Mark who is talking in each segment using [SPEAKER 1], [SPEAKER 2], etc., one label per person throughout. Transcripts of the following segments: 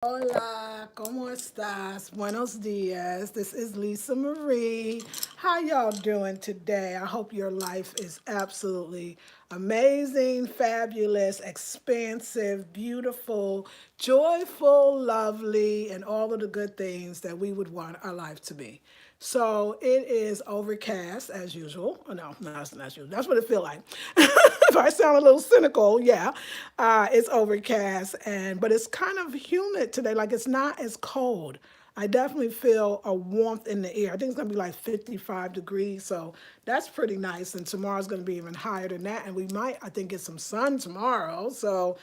[SPEAKER 1] Hola, ¿cómo estás? Buenos dias. This is Lisa Marie. How y'all doing today? I hope your life is absolutely amazing, fabulous, expansive, beautiful, joyful, lovely, and all of the good things that we would want our life to be. So it is overcast as usual. Oh, no, it's not as usual. That's what it feels like. If I sound a little cynical, yeah, it's overcast but it's kind of humid today. Like it's not as cold. I definitely feel a warmth in the air. I think it's gonna be like 55 degrees, so that's pretty nice. And tomorrow's gonna be even higher than that. And we might, I think, get some sun tomorrow. So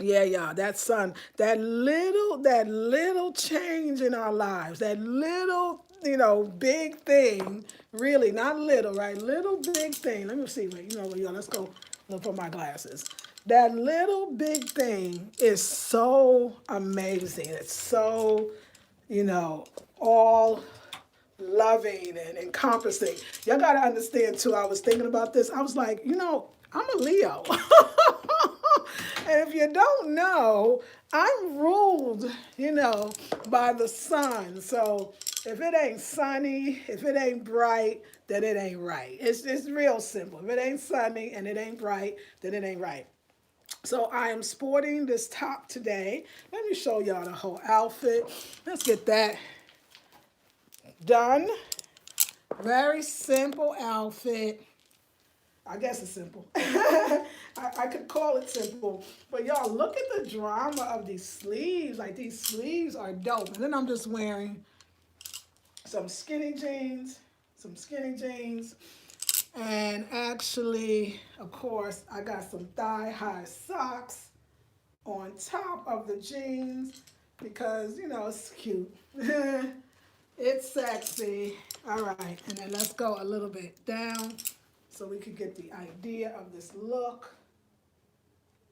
[SPEAKER 1] yeah, that sun, that little change in our lives, that little, big thing, really, not little, right? Little big thing. Let me see, wait, let's go look for my glasses. That little big thing is so amazing. It's so, you know, all loving and encompassing. Y'all got to understand too, I was thinking about this. I was like, I'm a Leo. And if you don't know, I'm ruled, by the sun. So if it ain't sunny, if it ain't bright, then it ain't right. It's real simple. If it ain't sunny and it ain't bright, then it ain't right. So I am sporting this top today. Let me show y'all the whole outfit. Let's get that done. Very simple outfit. I guess it's simple. I could call it simple. But y'all, look at the drama of these sleeves. Like, these sleeves are dope. And then I'm just wearing some skinny jeans, And actually, of course, I got some thigh-high socks on top of the jeans because, it's cute. It's sexy. All right, and then let's go a little bit down so we could get the idea of this look.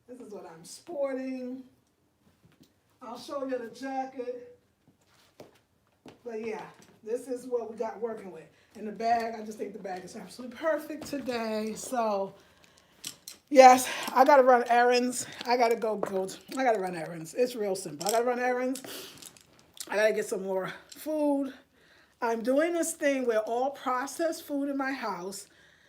[SPEAKER 1] This is what I'm sporting. I'll show you the jacket. But yeah, this is what we got working with. And the bag, I just think the bag is absolutely perfect today. So yes, I gotta run errands. I gotta I gotta run errands. It's real simple. I gotta run errands. I gotta get some more food. I'm doing this thing where all processed food in my house,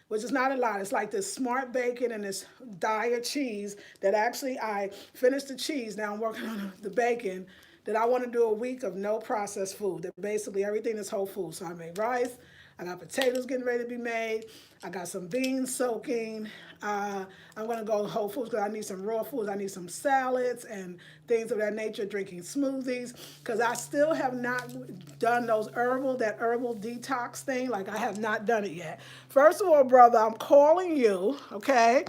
[SPEAKER 1] which is not a lot, it's like this smart bacon and this Daiya cheese that actually I finished the cheese. Now I'm working on the bacon that I want to do a week of no processed food. That basically everything is whole food. So I made rice. I got potatoes getting ready to be made. I got some beans soaking. I'm gonna go Whole Foods because I need some raw foods. I need some salads and things of that nature. Drinking smoothies because I still have not done that herbal detox thing. Like I have not done it yet. First of all, brother, I'm calling you. Okay.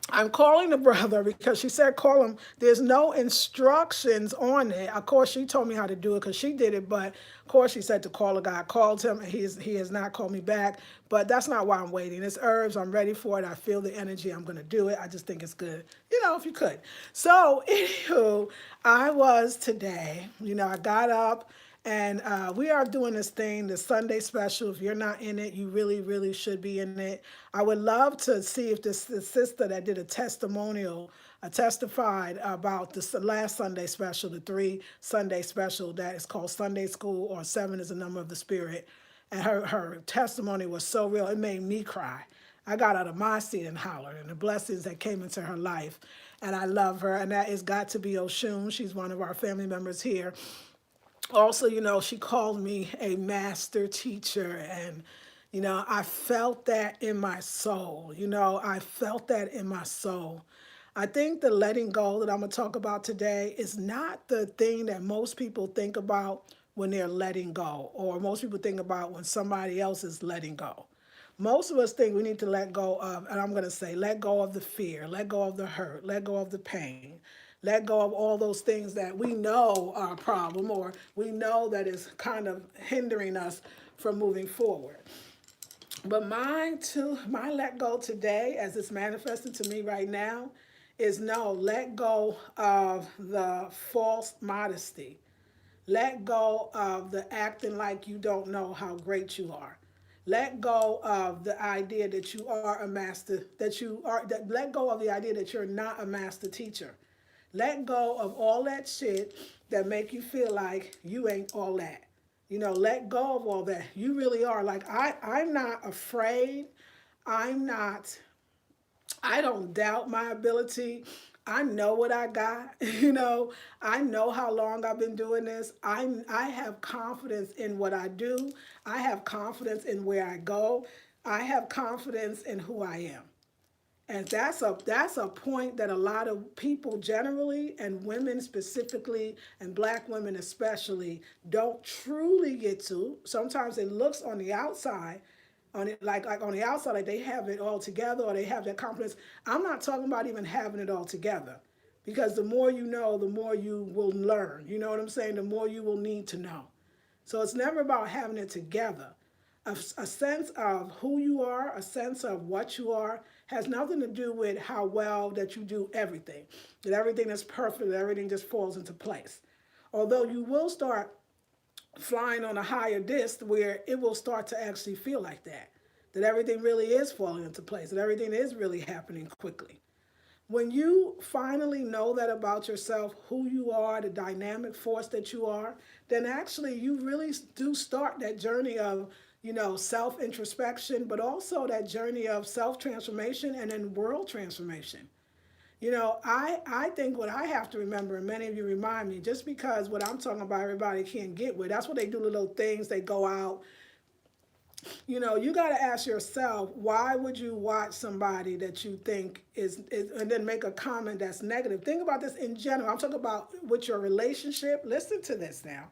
[SPEAKER 1] I'm calling the brother because she said call him. There's no instructions on it. Of course, she told me how to do it because she did it, but of course she said to call the guy. I called him and he has not called me back. But that's not why I'm waiting. It's herbs. I'm ready for it. I feel the energy. I'm going to do it. I just think it's good, if you could. So, anywho, I was today, I got up. And we are doing this thing, the Sunday special. If you're not in it, you really, really should be in it. I would love to see if the sister that did a testimonial testified about the last Sunday special, the 3 Sunday special that is called Sunday School, or 7 is the number of the Spirit. And her testimony was so real, it made me cry. I got out of my seat and hollered, and the blessings that came into her life. And I love her, and that is got to be Oshun. She's one of our family members here. Also, she called me a master teacher, and I felt that in my soul. I felt that in my soul. I think the letting go that I'm going to talk about today is not the thing that most people think about when they're letting go, or most people think about when somebody else is letting go. Most of us think we need to let go of, and I'm going to say, let go of the fear, let go of the hurt, let go of the pain, let go of all those things that we know are a problem, or we know that is kind of hindering us from moving forward. But my let go today, as it's manifested to me right now, is no, let go of the false modesty. Let go of the acting like you don't know how great you are. Let go of the idea that you are a master, that let go of the idea that you're not a master teacher. Let go of all that shit that make you feel like you ain't all that. Let go of all that. You really are. Like I'm not afraid. I'm not I don't doubt my ability. I know what I got. I know how long I've been doing this. I have confidence in what I do. I have confidence in where I go. I have confidence in who I am. And that's a point that a lot of people generally, and women specifically, and black women especially, don't truly get to. Sometimes it looks on the outside, on it like on the outside, like they have it all together or they have that confidence. I'm not talking about even having it all together, because the more you know, the more you will learn. You know what I'm saying? The more you will need to know. So it's never about having it together. A sense of who you are, a sense of what you are, has nothing to do with how well that you do everything, that everything is perfect, that everything just falls into place. Although you will start flying on a higher disc where it will start to actually feel like that everything really is falling into place, that everything is really happening quickly. When you finally know that about yourself, who you are, the dynamic force that you are, then actually you really do start that journey of, self introspection, but also that journey of self transformation and then world transformation. I think what I have to remember, and many of you remind me, just because what I'm talking about everybody can't get with, that's what they do, little things, they go out. You got to ask yourself, why would you watch somebody that you think is, and then make a comment that's negative? Think about this in general. I'm talking about with your relationship. Listen to this now.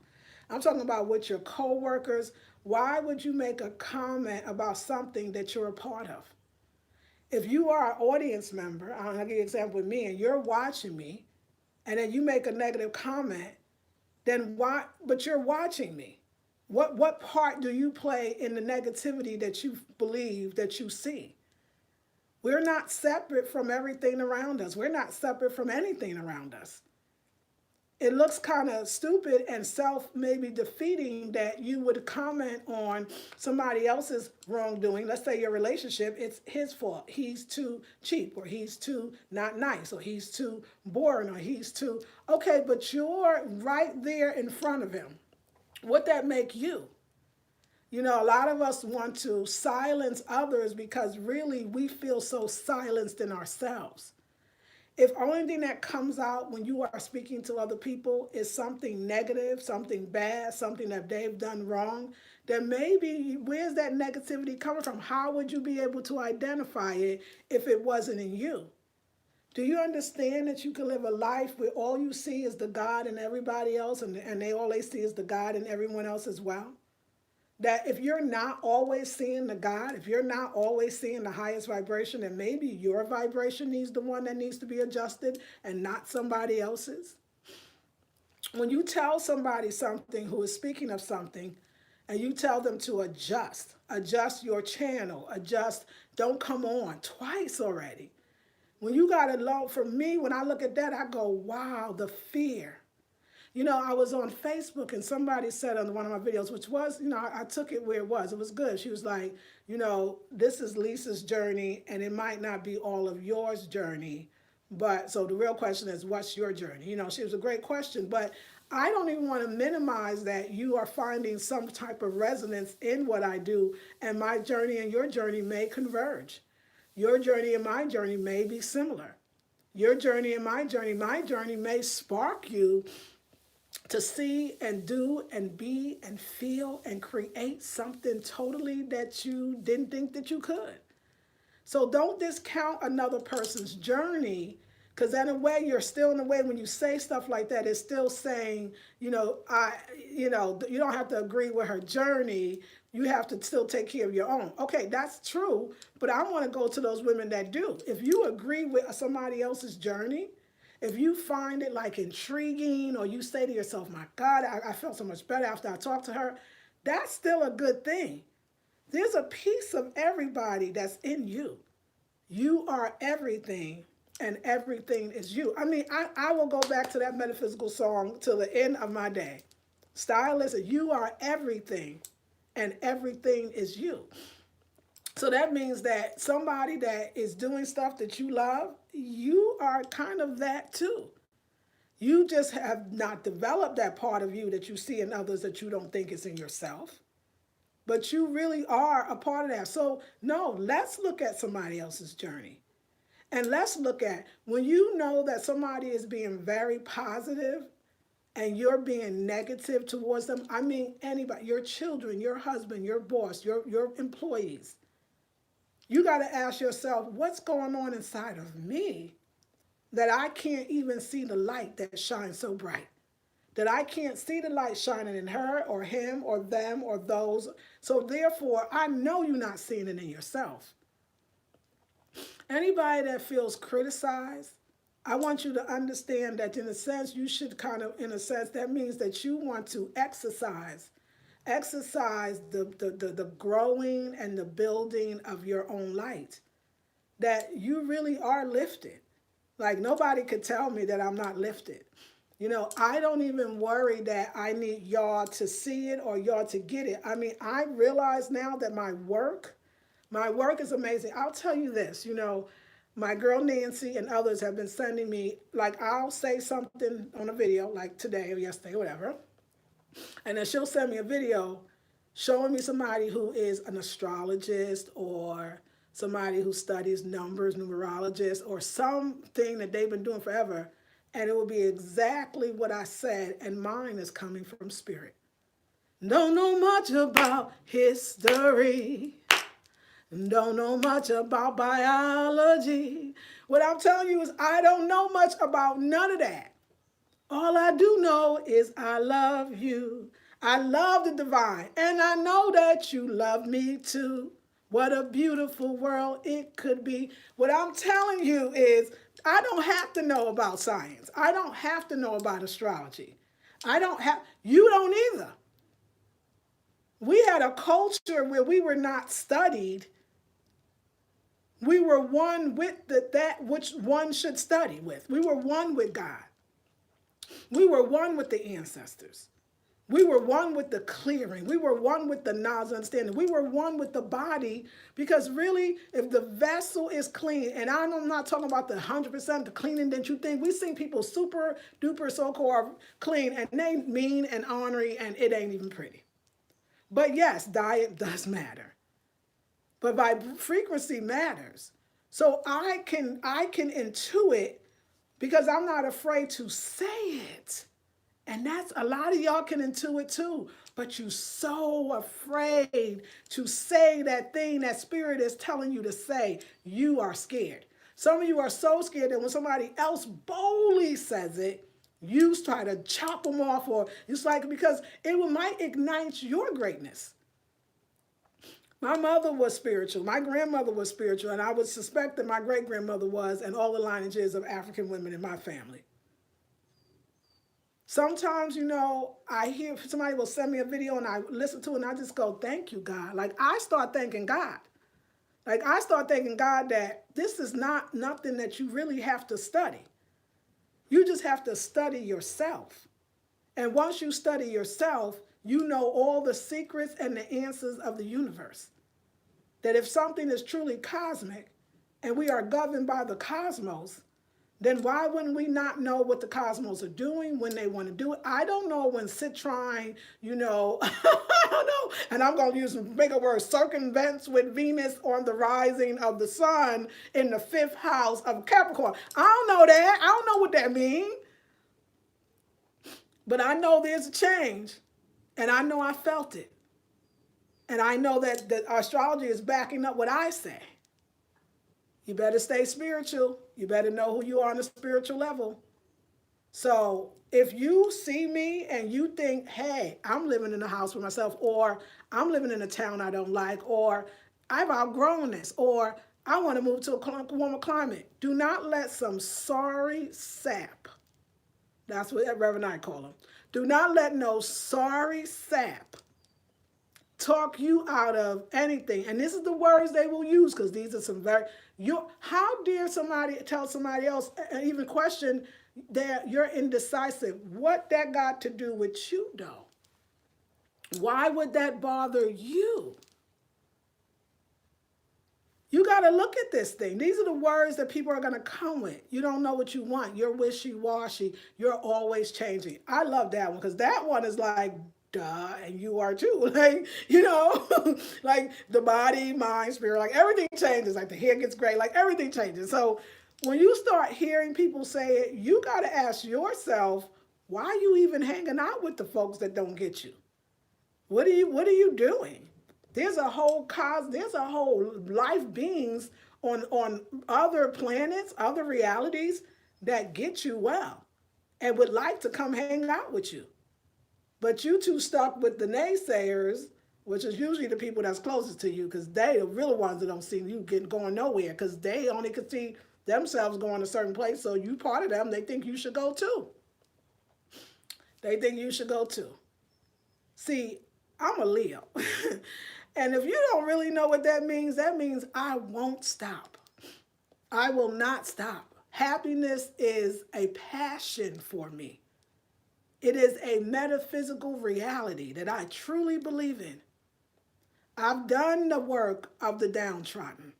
[SPEAKER 1] I'm talking about with your coworkers. Why would you make a comment about something that you're a part of? If you are an audience member, I'll give you an example with me, and you're watching me, and then you make a negative comment, then why? But you're watching me. What part do you play in the negativity that you believe that you see? We're not separate from everything around us. We're not separate from anything around us. It looks kind of stupid and self maybe defeating that you would comment on somebody else's wrongdoing. Let's say your relationship, it's his fault. He's too cheap, or he's too not nice, or he's too boring, or he's too okay, but you're right there in front of him. What that make you? A lot of us want to silence others because really we feel so silenced in ourselves. If only thing that comes out when you are speaking to other people is something negative, something bad, something that they've done wrong, then maybe where's that negativity coming from? How would you be able to identify it if it wasn't in you? Do you understand that you can live a life where all you see is the God in everybody else, and all they see is the God in everyone else as well? That if you're not always seeing the God, if you're not always seeing the highest vibration, then maybe your vibration needs the one that needs to be adjusted and not somebody else's. When you tell somebody something who is speaking of something, and you tell them to adjust your channel, don't come on twice already. When you got it low, for me, when I look at that, I go, wow, the fear. I was on Facebook and somebody said on one of my videos, which was, I took it where it was. It was good. She was like, this is Lisa's journey and it might not be all of yours journey. But so the real question is, what's your journey? She was a great question, but I don't even want to minimize that you are finding some type of resonance in what I do, and my journey and your journey may converge. Your journey and my journey may be similar. Your journey and my journey may spark you to see and do and be and feel and create something totally that you didn't think that you could. So don't discount another person's journey, because in a way you're still in a way when you say stuff like that, it's still saying, you don't have to agree with her journey. You have to still take care of your own. Okay, that's true, but I want to go to those women that do. If you agree with somebody else's journey, if you find it like intriguing, or you say to yourself, my God, I felt so much better after I talked to her, that's still a good thing. There's a piece of everybody that's in you. You are everything, and everything is you. I mean, I will go back to that metaphysical song till the end of my day. Stylist, you are everything, and everything is you. So that means that somebody that is doing stuff that you love, you are kind of that too. You just have not developed that part of you that you see in others that you don't think is in yourself. But you really are a part of that. So, no, let's look at somebody else's journey. And let's look at when you know that somebody is being very positive and you're being negative towards them. I mean, anybody, your children, your husband, your boss, your employees. You got to ask yourself, what's going on inside of me that I can't even see the light that shines so bright? That I can't see the light shining in her or him or them or those. So therefore, I know you're not seeing it in yourself. Anybody that feels criticized, I want you to understand that in a sense, you should kind of, in a sense, that means that you want to exercise the growing and the building of your own light. That you really are lifted. Like nobody could tell me that I'm not lifted. You know, I don't even worry that I need y'all to see it or y'all to get it. I mean, I realize now that my work is amazing. I'll tell you this, you know, my girl Nancy and others have been sending me, like, I'll say something on a video, like today or yesterday, whatever, and then she'll send me a video showing me somebody who is an astrologist or somebody who studies numbers, numerologist, or something that they've been doing forever. And it will be exactly what I said, and mine is coming from spirit. Don't know much about history. Don't know much about biology. What I'm telling you is I don't know much about none of that. All I do know is I love you. I love the divine. And I know that you love me too. What a beautiful world it could be. What I'm telling you is I don't have to know about science. I don't have to know about astrology. You don't either. We had a culture where we were not studied. We were one with that which one should study with. We were one with God. We were one with the ancestors. We were one with the clearing. We were one with the knowledge and understanding. We were one with the body because really, if the vessel is clean, and I'm not talking about the 100% the cleaning that you think. We've seen people super duper so-called clean and they mean and ornery and it ain't even pretty. But yes, diet does matter. But frequency matters. So I can intuit because I'm not afraid to say it. And that's a lot of y'all can intuit too. But you're so afraid to say that thing that spirit is telling you to say. You are scared. Some of you are so scared that when somebody else boldly says it, you try to chop them off, or it's like because it might ignite your greatness. My mother was spiritual. My grandmother was spiritual, and I would suspect that my great-grandmother was, and all the lineages of African women in my family. Sometimes, you know, I hear somebody will send me a video and I listen to it and I just go, thank you, God. Like I start thanking God. Like I start thanking God that this is not nothing that you really have to study. You just have to study yourself. And once you study yourself, you know all the secrets and the answers of the universe. That if something is truly cosmic and we are governed by the cosmos, then why wouldn't we not know what the cosmos are doing when they want to do it? I don't know when Citrine, you know, I don't know, and I'm going to use some bigger words, circumvents with Venus on the rising of the sun in the 5th house of Capricorn. I don't know that. I don't know what that means. But I know there's a change, and I know I felt it. And I know that the astrology is backing up what I say. You better stay spiritual. You better know who you are on a spiritual level. So if you see me and you think, hey, I'm living in a house for myself, or I'm living in a town I don't like, or I've outgrown this, or I want to move to a warmer climate, do not let some sorry sap, that's what Reverend I call them, do not let no sorry sap talk you out of anything. And this is the words they will use because these are some very, how dare somebody tell somebody else and even question that you're indecisive? What that got to do with you though? Why would that bother you? You got to look at this thing. These are the words that people are going to come with. You don't know what you want. You're wishy-washy. You're always changing. I love that one because that one is like, duh, and you are too. Like, like the body, mind, spirit, like everything changes. Like the hair gets gray, like everything changes. So when you start hearing people say it, you got to ask yourself, why are you even hanging out with the folks that don't get you? What are you doing? There's a whole life beings on other planets, other realities that get you well and would like to come hang out with you. But you too stuck with the naysayers, which is usually the people that's closest to you, because they the real ones that don't see you getting going nowhere, because they only can see themselves going a certain place. So you part of them, they think you should go too. They think you should go too. See, I'm a Leo. And if you don't really know what that means I won't stop. I will not stop. Happiness is a passion for me. It is a metaphysical reality that I truly believe in. I've done the work of the downtrodden.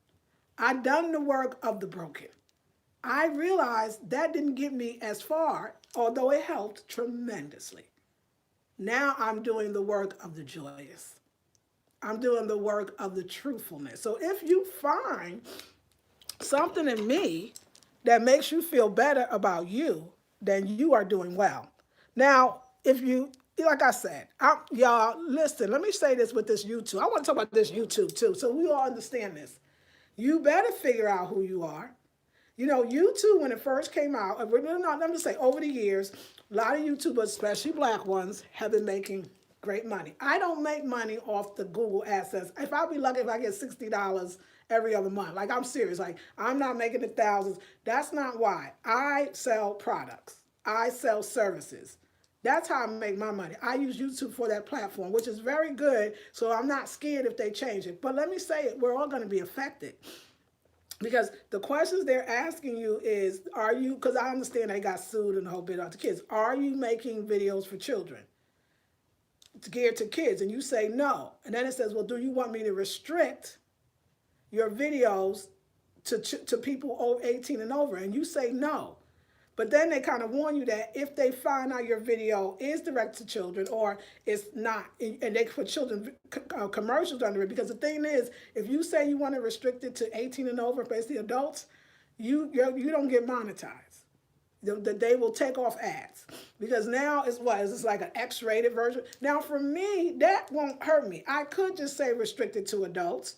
[SPEAKER 1] I've done the work of the broken. I realized that didn't get me as far, although it helped tremendously. Now I'm doing the work of the joyous. I'm doing the work of the truthfulness. So if you find something in me that makes you feel better about you, then you are doing well. Now, if you, like I said, y'all, listen, let me say this with this YouTube. I want to talk about this YouTube too, so we all understand this. You better figure out who you are. YouTube, when it first came out, let me say, over the years, a lot of YouTubers, especially black ones, have been making great money. I don't make money off the Google AdSense. If I'd be lucky if I get $60 every other month. Like, I'm serious. Like, I'm not making the thousands. That's not why. I sell products. I sell services. That's how I make my money. I use YouTube for that platform, which is very good, so I'm not scared if they change it. But let me say it, we're all going to be affected. Because the questions they're asking you is, because I understand they got sued and the whole bit out the kids. Are you making videos for children? It's geared to kids. And you say no. And then it says, well, do you want me to restrict your videos to people over 18 and over? And you say no. But then they kind of warn you that if they find out your video is directed to children or it's not, and they put children commercials under it, because the thing is, if you say you want to restrict it to 18 and over, basically adults, you don't get monetized. They will take off ads, because now it's what? Is this like an X-rated version? Now for me, that won't hurt me. I could just say restricted to adults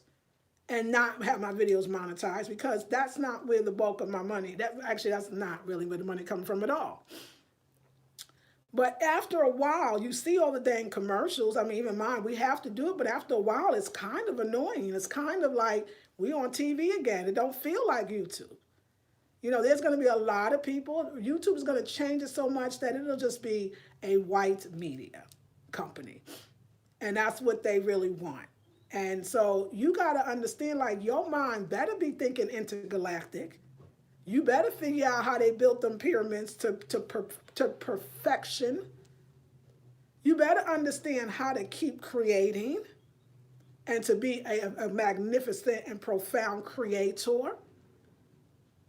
[SPEAKER 1] and not have my videos monetized, because that's not where the bulk of my money, that's not really where the money comes from at all. But after a while, you see all the dang commercials. I mean, even mine, we have to do it, but after a while, it's kind of annoying. It's kind of like we on TV again. It don't feel like YouTube. There's going to be a lot of people. YouTube is going to change it so much that it'll just be a white media company. And that's what they really want. And so you got to understand, like, your mind better be thinking intergalactic. You better figure out how they built them pyramids to perfection. You better understand how to keep creating and to be a magnificent and profound creator.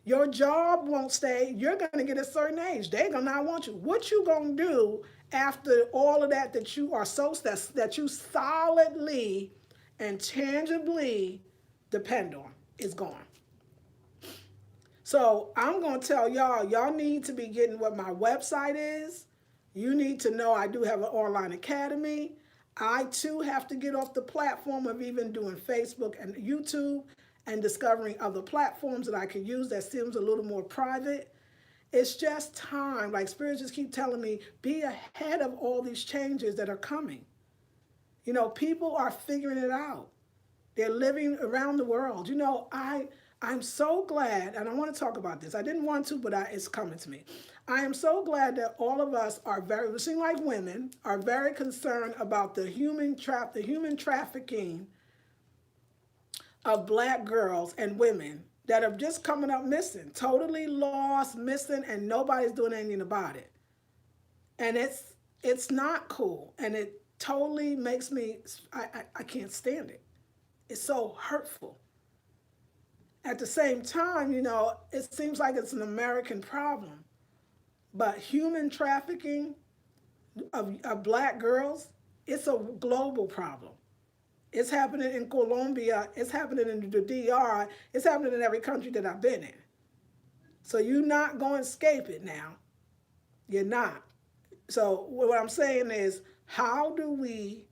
[SPEAKER 1] Your job won't stay. You're going to get a certain age. They're going to not want you. What you going to do after all of that you are that you solidly and tangibly depend on is gone. So I'm going to tell y'all need to be getting what my website is. You need to know I do have an online academy. I too have to get off the platform of even doing Facebook and YouTube and discovering other platforms that I can use that seems a little more private. It's just time. Like, spirits just keep telling me, be ahead of all these changes that are coming. People are figuring it out. They're living around the world. I'm so glad, and I want to talk about this. I didn't want to, but it's coming to me. I am so glad that all of us it seems like women, are very concerned about the human trafficking of black girls and women that are just coming up missing, totally lost, missing, and nobody's doing anything about it. And it's not cool, and it totally makes me, I can't stand it. It's so hurtful. at the same time, it seems like it's an American problem. But human trafficking of black girls, it's a global problem. It's happening in Colombia. It's happening in the DR. It's happening in every country that I've been in. So you're not going to escape it now. You're not. So what I'm saying is, how do we,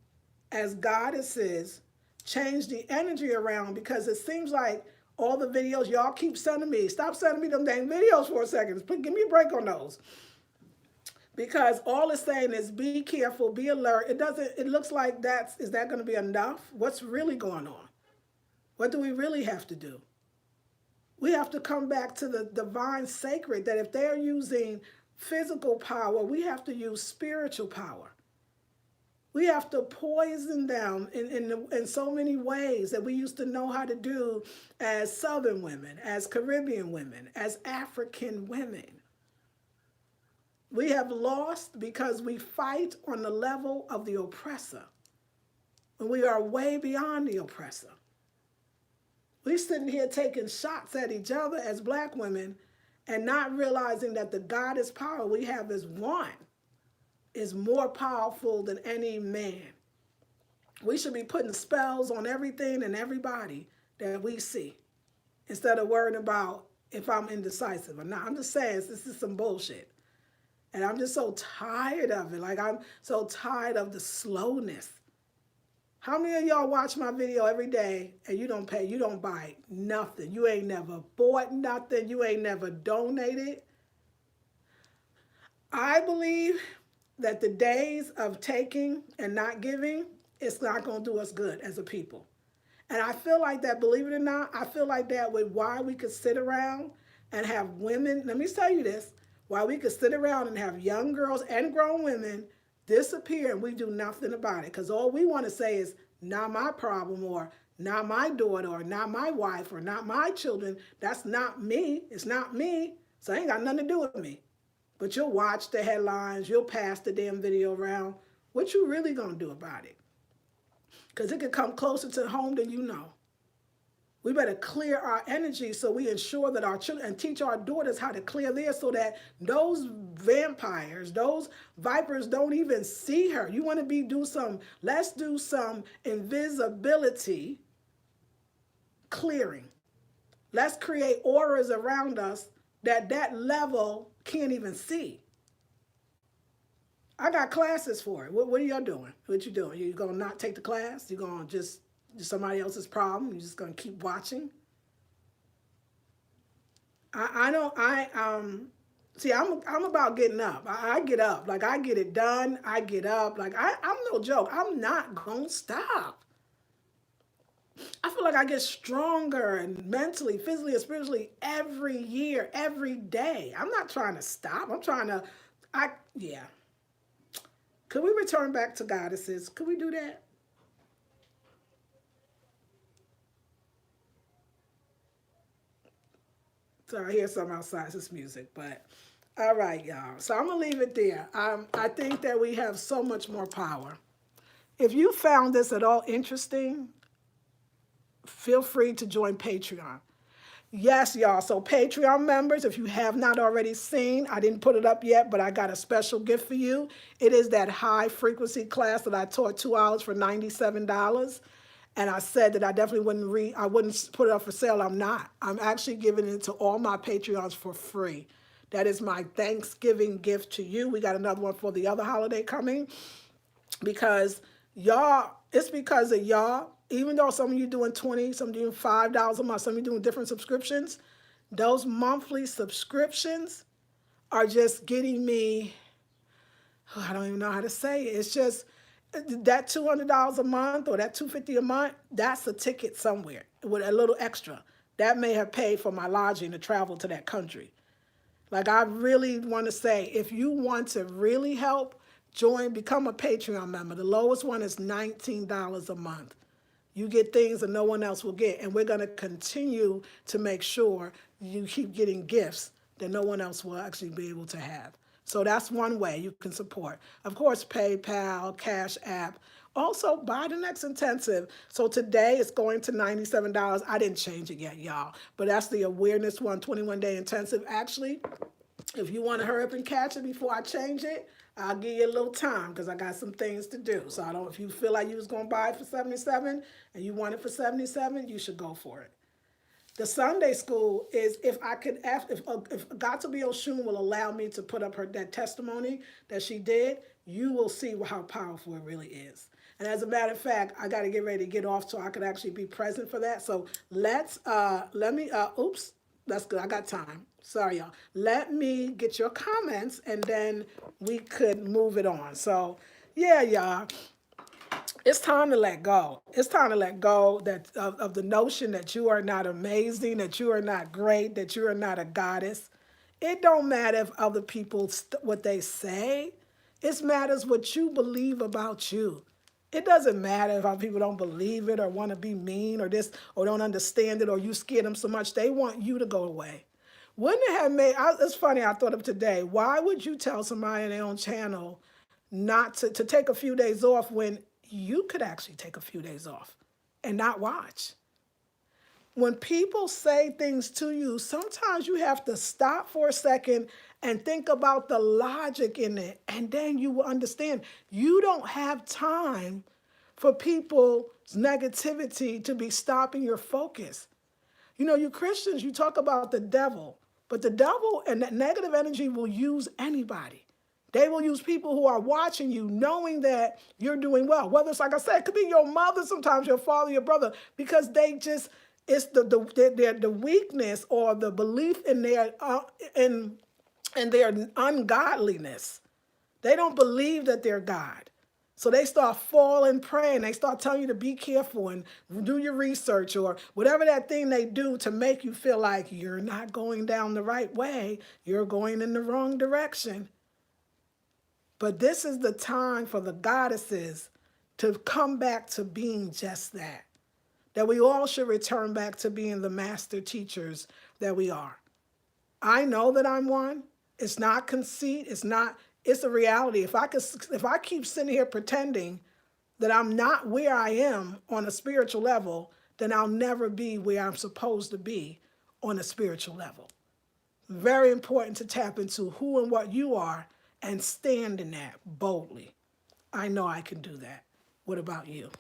[SPEAKER 1] as goddesses, change the energy around? Because it seems like all the videos y'all keep sending me, stop sending me them dang videos for a second. Give me a break on those. Because all it's saying is be careful, be alert. It looks like is that going to be enough? What's really going on? What do we really have to do? We have to come back to the divine sacred, that if they're using physical power, we have to use spiritual power. We have to poison them in so many ways that we used to know how to do as Southern women, as Caribbean women, as African women. We have lost because we fight on the level of the oppressor, when we are way beyond the oppressor. We're sitting here taking shots at each other as black women and not realizing that the goddess power we have as one is more powerful than any man. We should be putting spells on everything and everybody that we see instead of worrying about if I'm indecisive or not. I'm just saying this is some bullshit. And I'm just so tired of it. Like, I'm so tired of the slowness. How many of y'all watch my video every day and you don't pay, you don't buy nothing? You ain't never bought nothing. You ain't never donated. I believe that the days of taking and not giving, it's not going to do us good as a people. And I feel like that, believe it or not, I feel like that with why we could sit around and have women, let me tell you this, why we could sit around and have young girls and grown women disappear and we do nothing about it. Because all we want to say is, not my problem, or not my daughter, or not my wife, or not my children. That's not me. It's not me. So it ain't got nothing to do with me. But you'll watch the headlines. You'll pass the damn video around. What you really going to do about it? Because it could come closer to home than you know. We better clear our energy so we ensure that our children, and teach our daughters how to clear theirs so that those vampires, those vipers don't even see her. You want to let's do some invisibility clearing. Let's create auras around us that level can't even see. I got classes for it. What are y'all doing? What you doing? You gonna not take the class? You gonna just somebody else's problem? You're just gonna keep watching? See, I'm about getting up. I get up. Like, I get it done. I get up. Like, I'm no joke. I'm not gonna stop. I feel like I get stronger and mentally, physically, and spiritually every year, every day. I'm not trying to stop. Yeah. Could we return back to goddesses? Could we do that? Sorry, I hear something outside this music, but all right, y'all. So I'm going to leave it there. I think that we have so much more power. If you found this at all interesting, feel free to join Patreon. Yes, y'all. So Patreon members, if you have not already seen, I didn't put it up yet, but I got a special gift for you. It is that high frequency class that I taught 2 hours for $97. And I said that I definitely wouldn't put it up for sale. I'm not. I'm actually giving it to all my Patreons for free. That is my Thanksgiving gift to you. We got another one for the other holiday coming. Because y'all, it's because of y'all. Even though some of you doing $20, some doing $5 a month, some of you doing different subscriptions, those monthly subscriptions are just getting me, I don't even know how to say it. It's just that $200 a month or that $250 a month, that's a ticket somewhere with a little extra. That may have paid for my lodging to travel to that country. Like, I really want to say, if you want to really help, become a Patreon member. The lowest one is $19 a month. You get things that no one else will get. And we're going to continue to make sure you keep getting gifts that no one else will actually be able to have. So that's one way you can support. Of course, PayPal, Cash App, Also, buy the next intensive. So today it's going to $97. I didn't change it yet, y'all. But that's the awareness one, 21-day intensive. Actually, if you want to hurry up and catch it before I change it, I'll give you a little time because I got some things to do. So I don't. If you feel like you was gonna buy it for 77 and you want it for 77, you should go for it. The Sunday school is if I could ask if Gato Oshun will allow me to put up her that testimony that she did, you will see how powerful it really is. And as a matter of fact, I got to get ready to get off so I could actually be present for that. So let me oops, that's good. I got time. Sorry, y'all. Let me get your comments and then we could move it on. So yeah, y'all. It's time to let go. It's time to let go of the notion that you are not amazing, that you are not great, that you are not a goddess. It don't matter if other people what they say. It matters what you believe about you. It doesn't matter if other people don't believe it or want to be mean or this or don't understand it or you scare them so much. They want you to go away. Wouldn't it have made, it's funny, I thought of today, why would you tell somebody on their own channel not to take a few days off when you could actually take a few days off and not watch? When people say things to you, sometimes you have to stop for a second and think about the logic in it. And then you will understand you don't have time for people's negativity to be stopping your focus. You know, you Christians, you talk about the devil, but the devil and that negative energy will use anybody. They will use people who are watching you, knowing that you're doing well. Whether it's, like I said, it could be your mother, sometimes your father, your brother, because they just, it's the weakness or the belief in their ungodliness. They don't believe that they're God. So they start falling prey and they start telling you to be careful and do your research or whatever that thing they do to make you feel like you're not going down the right way. You're going in the wrong direction. But this is the time for the goddesses to come back to being just that. That we all should return back to being the master teachers that we are. I know that I'm one. It's not conceit. It's a reality. If I keep sitting here pretending that I'm not where I am on a spiritual level, then I'll never be where I'm supposed to be on a spiritual level. Very important to tap into who and what you are and stand in that boldly. I know I can do that. What about you?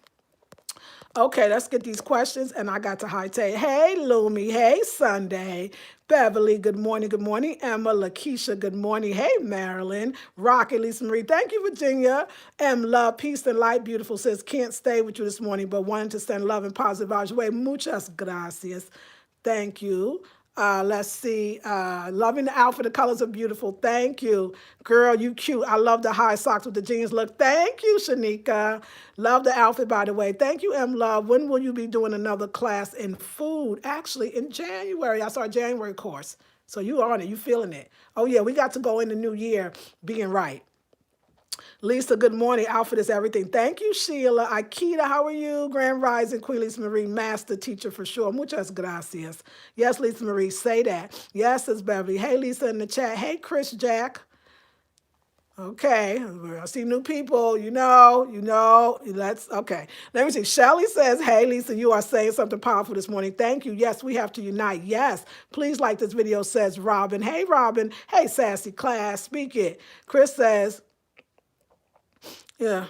[SPEAKER 1] Okay, let's get these questions. And I got to hightail. Hey, Lumi. Hey, Sunday. Beverly, good morning. Good morning. Emma, Lakeisha, good morning. Hey, Marilyn. Rocket, Lisa Marie. Thank you, Virginia. M, love, peace, and light. Beautiful says, can't stay with you this morning, but wanted to send love and positive vibes your way. Muchas gracias. Thank you. Let's see. Loving the outfit. The colors are beautiful. Thank you. Girl, you cute. I love the high socks with the jeans look. Thank you, Shanika. Love the outfit, by the way. Thank you, M Love. When will you be doing another class in food? Actually, in January. I saw a January course. So you on it. You feeling it. Oh, yeah. We got to go in the new year being right. Lisa, good morning. Outfit is everything. Thank you, Sheila. Akita, how are you? Grand Rising, Queen Lisa Marie, master teacher for sure. Muchas gracias. Yes, Lisa Marie, say that. Yes, it's Beverly. Hey, Lisa in the chat. Hey, Chris Jack. Okay, I see new people. Let's, okay. Let me see. Shelly says, hey, Lisa, you are saying something powerful this morning. Thank you. Yes, we have to unite. Yes, please like this video, says Robin. Hey, Robin. Hey, Sassy Class, speak it. Chris says, yeah.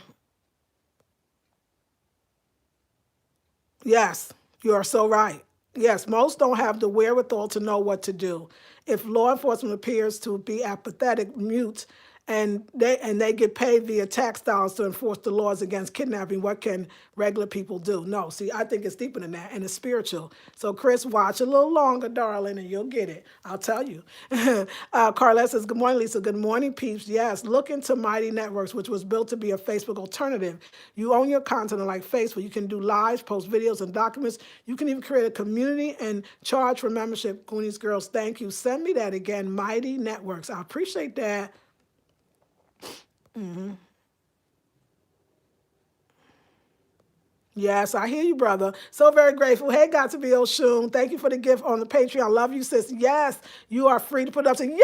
[SPEAKER 1] Yes, you are so right. Yes, most don't have the wherewithal to know what to do. If law enforcement appears to be apathetic, mute, and they get paid via tax dollars to enforce the laws against kidnapping, what can regular people do? No, see, I think it's deeper than that, and it's spiritual. So, Chris, watch a little longer, darling, and you'll get it. I'll tell you. Carlette says, good morning, Lisa. Good morning, peeps. Yes, look into Mighty Networks, which was built to be a Facebook alternative. You own your content like Facebook. You can do lives, post videos, and documents. You can even create a community and charge for membership. Goonies girls, thank you. Send me that again, Mighty Networks. I appreciate that. Mm-hmm. Yes, I hear you, brother. So very grateful. Hey, got to be Oshun. Thank you for the gift on the Patreon. Love you, sis. Yes, you are free to put up. Say, yay,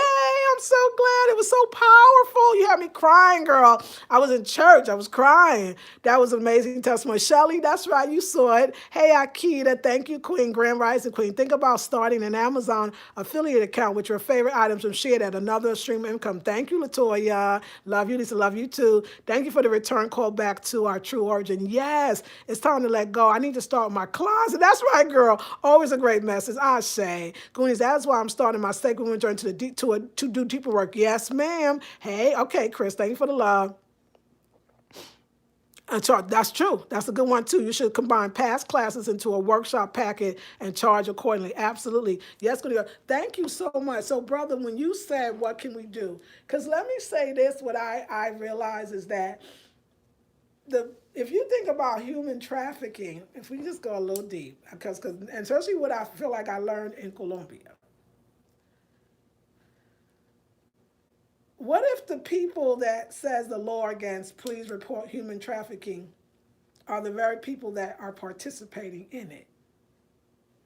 [SPEAKER 1] I'm so glad. It was so powerful. You had me crying, girl. I was in church. I was crying. That was an amazing testimony. Shelly, that's right. You saw it. Hey, Akita. Thank you, Queen. Grand Rising Queen. Think about starting an Amazon affiliate account with your favorite items and share that. Another stream of income. Thank you, Latoya. Love you, Lisa. Love you, too. Thank you for the return call back to our true origin. Yes, it's time to let go. I need to start my closet. That's right, girl. Always a great message. I say. Goonies, that's why I'm starting my sacred women journey to do deeper work. Yes, ma'am. Hey, okay, Chris. Thank you for the love. And charge. That's true. That's a good one too. You should combine past classes into a workshop packet and charge accordingly. Absolutely. Yes, good. Thank you so much. So, brother, when you said what can we do? Because let me say this: what I realize is that the if you think about human trafficking, if we just go a little deep, because and especially what I feel like I learned in Colombia. What if the people that says the law against please report human trafficking are the very people that are participating in it?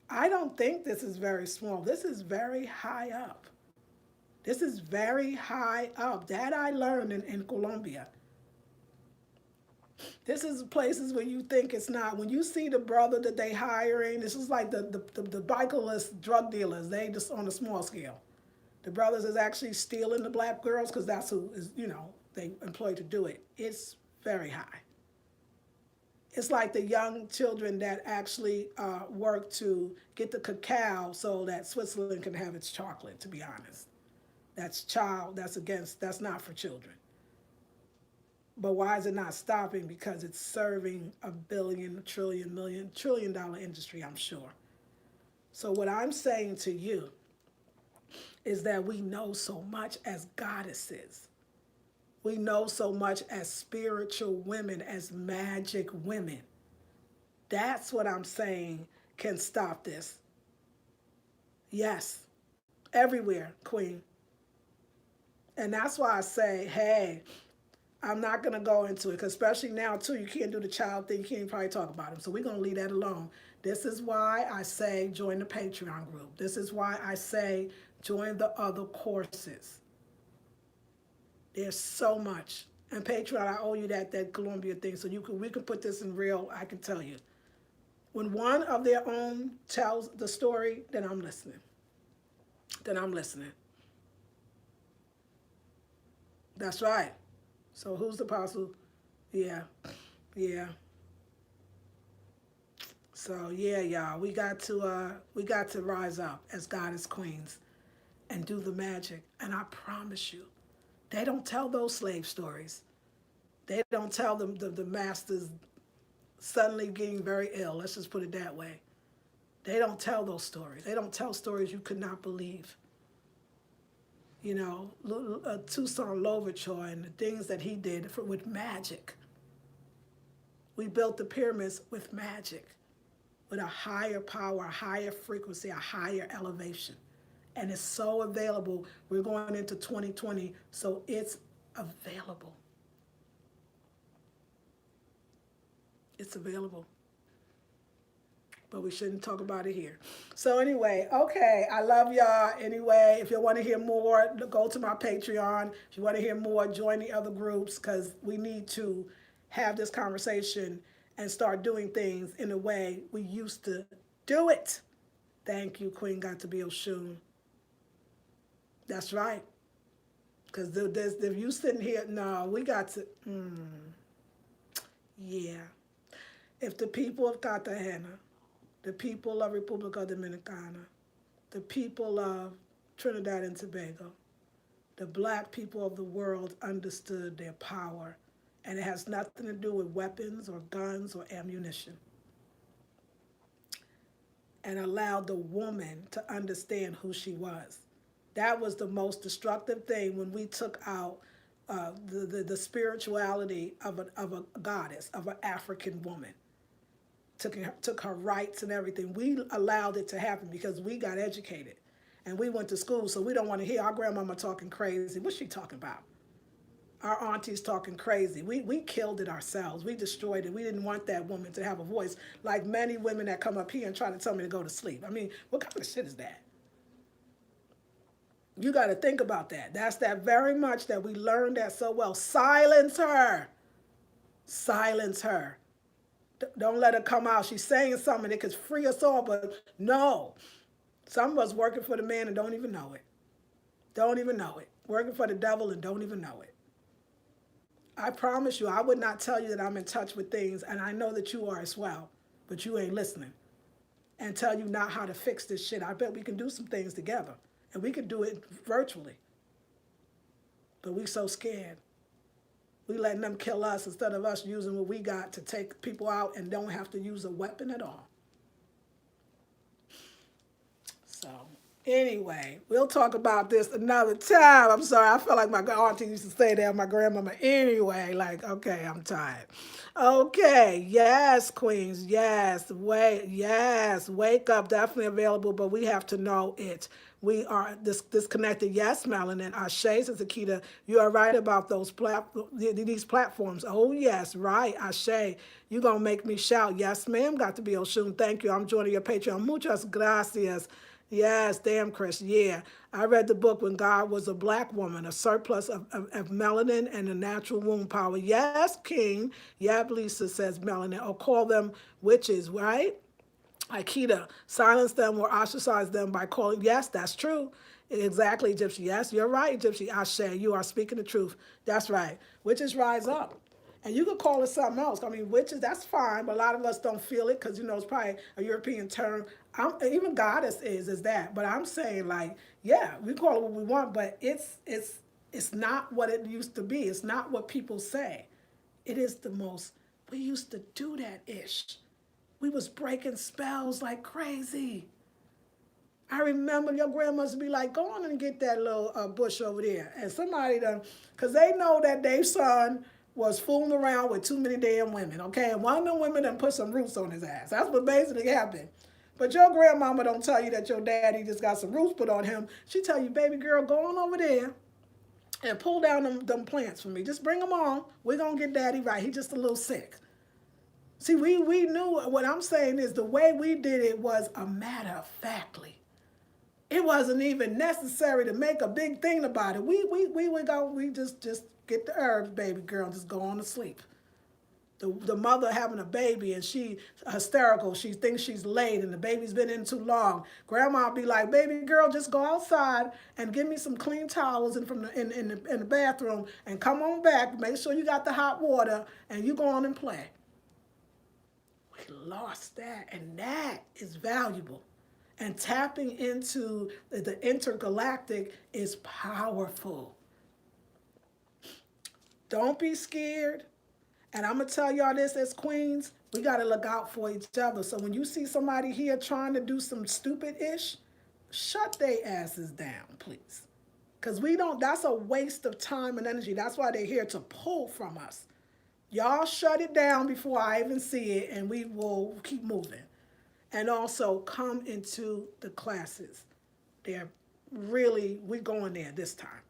[SPEAKER 1] I don't think this is very small. This is very high up. This is very high up. That I learned in Colombia. This is places where you think it's not. When you see the brother that they hiring, this is like the bikerless drug dealers. They just on a small scale. The brothers is actually stealing the black girls because that's who is, they employed to do it. It's very high. It's like the young children that actually work to get the cacao so that Switzerland can have its chocolate, to be honest. That's not for children. But why is it not stopping? Because it's serving a billion, trillion, million, $1 trillion industry, I'm sure. So what I'm saying to you is that we know so much as goddesses. We know so much as spiritual women, as magic women. That's what I'm saying can stop this. Yes, everywhere, Queen. And that's why I say, hey, I'm not going to go into it, 'cause especially now, too, you can't do the child thing. You can't probably talk about him. So we're going to leave that alone. This is why I say join the Patreon group. This is why I say join the other courses. There's so much. And Patreon, I owe you that Columbia thing. So we can put this in real, I can tell you. When one of their own tells the story, then I'm listening. Then I'm listening. That's right. So who's the apostle? Yeah. Yeah. So yeah, y'all, we got to rise up as goddess queens and do the magic. And I promise you, they don't tell those slave stories. They don't tell them the masters suddenly getting very ill. Let's just put it that way. They don't tell those stories. They don't tell stories you could not believe. Toussaint Louverture and the things that he did with magic. We built the pyramids with magic, with a higher power, a higher frequency, a higher elevation. And it's so available. We're going into 2020, so it's available. It's available. But we shouldn't talk about it here. So anyway, okay, I love y'all. Anyway, if you want to hear more, go to my Patreon. If you want to hear more, join the other groups, because we need to have this conversation and start doing things in a way we used to do it. Thank you, Queen Got to be Oshun. That's right. Because if you sitting here, no, we got to, yeah. If the people of Cartagena, the people of República Dominicana, the people of Trinidad and Tobago, the black people of the world understood their power, and it has nothing to do with weapons or guns or ammunition, and allowed the woman to understand who she was. That was the most destructive thing when we took out the spirituality of a goddess, of an African woman. Took her rights and everything. We allowed it to happen because we got educated and we went to school, so we don't want to hear our grandmama talking crazy. What's she talking about? Our aunties talking crazy. We killed it ourselves. We destroyed it. We didn't want that woman to have a voice, like many women that come up here and try to tell me to go to sleep. I mean, what kind of shit is that? You got to think about that. That's that very much that we learned that so well. Silence her. Silence her. Don't let her come out. She's saying something that could free us all, but no. Some of us working for the man and don't even know it. Don't even know it. Working for the devil and don't even know it. I promise you, I would not tell you that I'm in touch with things, and I know that you are as well, but you ain't listening. And tell you not how to fix this shit. I bet we can do some things together, and we can do it virtually. But we so scared. We letting them kill us instead of us using what we got to take people out and don't have to use a weapon at all. So anyway, we'll talk about this another time. I'm sorry, I feel like my auntie used to say that, my grandmama. Anyway, like, okay, I'm tired. Okay, yes, queens, yes, wake up, definitely available, but we have to know it. We are disconnected. Yes, Melanin. Ashe, says Akita, you are right about these platforms. Oh, yes, right. Ashe, you going to make me shout. Yes, ma'am. Got to be Oshun. Thank you. I'm joining your Patreon. Muchas gracias. Yes, damn, Chris. Yeah. I read the book When God Was a Black Woman, a surplus of melanin and a natural womb power. Yes, King. Yab Lisa says melanin. Or call them witches, right? Aikida, silence them or ostracize them by calling. Yes, that's true. Exactly, Gypsy. Yes, you're right, Gypsy. Ashe, you are speaking the truth. That's right. Witches rise up. And you could call it something else. I mean, witches, that's fine, but a lot of us don't feel it because, it's probably a European term. Even goddess is that. But I'm saying, like, yeah, we call it what we want, but it's not what it used to be. It's not what people say. It is the most, we used to do that ish. We was breaking spells like crazy. I remember your grandmas would be like, go on and get that little bush over there. And somebody done, because they know that their son was fooling around with too many damn women, okay? And one of them women done put some roots on his ass. That's what basically happened. But your grandmama don't tell you that your daddy just got some roots put on him. She tell you, baby girl, go on over there and pull down them plants for me. Just bring them on. We're going to get daddy right. He just a little sick. See, we knew, what I'm saying is the way we did it was a matter of factly. It wasn't even necessary to make a big thing about it. We just get the herbs, baby girl, just go on to sleep. The mother having a baby and she hysterical, she thinks she's late and the baby's been in too long. Grandma be like, baby girl, just go outside and give me some clean towels in the bathroom and come on back. Make sure you got the hot water and you go on and play. We lost that, and that is valuable. And tapping into the intergalactic is powerful. Don't be scared. And I'm going to tell y'all this as queens, we got to look out for each other. So when you see somebody here trying to do some stupid-ish, shut their asses down, please. Because that's a waste of time and energy. That's why they're here to pull from us. Y'all shut it down before I even see it, and we will keep moving. And also come into the classes. We're going there this time.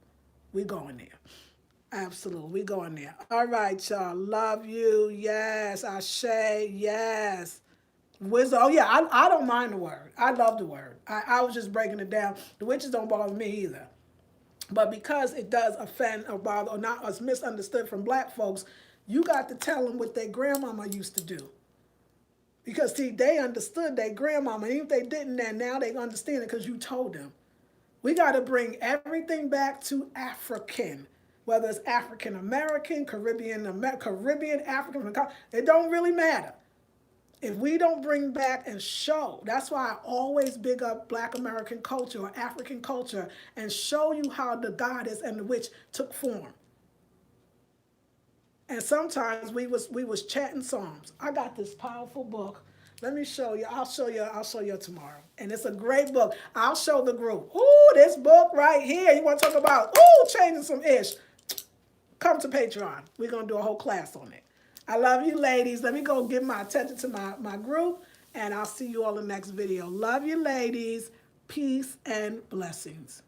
[SPEAKER 1] We're going there. Absolutely, we're going there. All right, y'all. Love you. Yes. Ashe. Yes. Wisdom. Oh, yeah, I don't mind the word. I love the word. I was just breaking it down. The witches don't bother me either. But because it does offend or bother or not us misunderstood from black folks, you got to tell them what their grandmama used to do. Because, see, they understood their grandmama. Even if they didn't, then now they understand it because you told them. We got to bring everything back to African, whether it's African American, Caribbean, African, it don't really matter. If we don't bring back and show, that's why I always big up Black American culture or African culture and show you how the goddess and the witch took form. And sometimes we was chanting psalms. I got this powerful book. Let me show you. I'll show you tomorrow. And it's a great book. I'll show the group. Ooh, this book right here. You want to talk about, changing some ish. Come to Patreon. We're going to do a whole class on it. I love you, ladies. Let me go give my attention to my group, and I'll see you all in the next video. Love you, ladies. Peace and blessings.